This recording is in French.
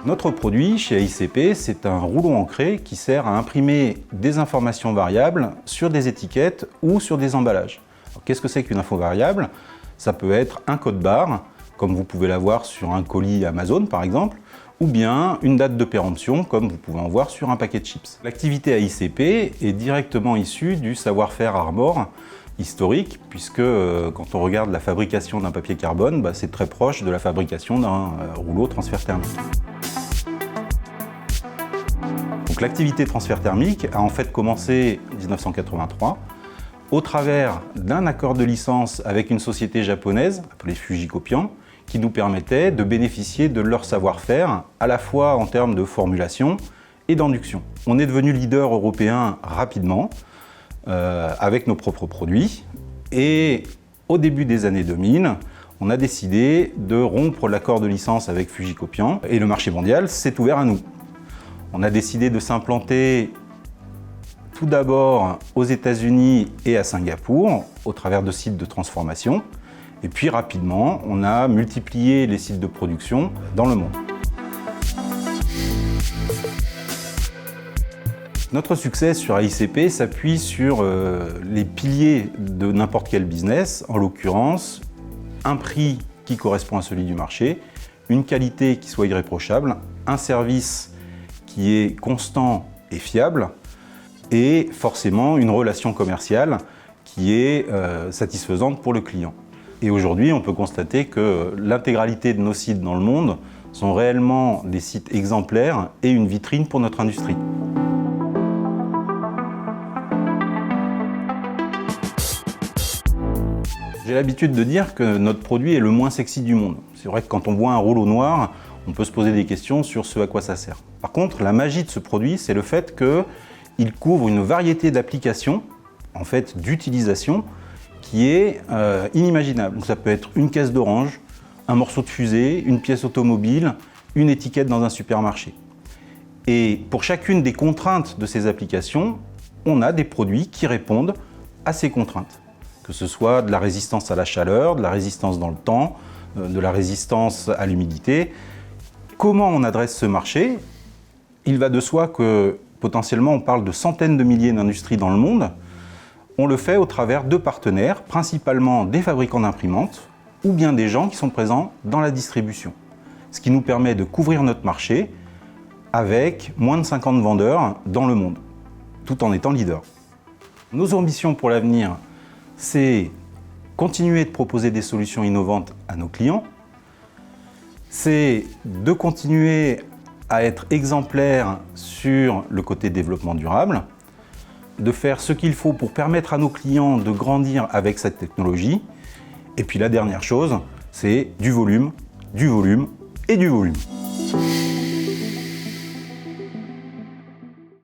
Notre produit chez AICP, c'est un rouleau encré qui sert à imprimer des informations variables sur des étiquettes ou sur des emballages. Qu'est-ce que c'est qu'une info variable? Ça peut être un code barre, comme vous pouvez l'avoir sur un colis Amazon par exemple, ou bien une date de péremption, comme vous pouvez en voir sur un paquet de chips. L'activité AICP est directement issue du savoir-faire Armor historique, puisque quand on regarde la fabrication d'un papier carbone, c'est très proche de la fabrication d'un rouleau transfert thermique. Donc l'activité transfert thermique a en fait commencé en 1983 au travers d'un accord de licence avec une société japonaise appelée Fujicopian, qui nous permettait de bénéficier de leur savoir-faire à la fois en termes de formulation et d'induction. On est devenu leader européen rapidement avec nos propres produits et au début des années 2000, on a décidé de rompre l'accord de licence avec Fujicopian et le marché mondial s'est ouvert à nous. On a décidé de s'implanter tout d'abord aux États-Unis et à Singapour au travers de sites de transformation. Et puis rapidement, on a multiplié les sites de production dans le monde. Notre succès sur AICP s'appuie sur les piliers de n'importe quel business, en l'occurrence un prix qui correspond à celui du marché, une qualité qui soit irréprochable, un service qui est constant et fiable, et forcément une relation commerciale qui est satisfaisante pour le client. Et aujourd'hui, on peut constater que l'intégralité de nos sites dans le monde sont réellement des sites exemplaires et une vitrine pour notre industrie. J'ai l'habitude de dire que notre produit est le moins sexy du monde. C'est vrai que quand on voit un rouleau noir, on peut se poser des questions sur ce à quoi ça sert. Par contre, la magie de ce produit, c'est le fait qu'il couvre une variété d'applications, en fait d'utilisation, qui est inimaginable. Donc ça peut être une caisse d'orange, un morceau de fusée, une pièce automobile, une étiquette dans un supermarché. Et pour chacune des contraintes de ces applications, on a des produits qui répondent à ces contraintes. Que ce soit de la résistance à la chaleur, de la résistance dans le temps, de la résistance à l'humidité. Comment on adresse ce marché? Il va de soi que potentiellement on parle de centaines de milliers d'industries dans le monde. On le fait au travers de partenaires, principalement des fabricants d'imprimantes ou bien des gens qui sont présents dans la distribution. Ce qui nous permet de couvrir notre marché avec moins de 50 vendeurs dans le monde, tout en étant leader. Nos ambitions pour l'avenir, c'est continuer de proposer des solutions innovantes à nos clients, c'est de continuer à être exemplaire sur le côté développement durable, de faire ce qu'il faut pour permettre à nos clients de grandir avec cette technologie. Et puis la dernière chose, c'est du volume et du volume.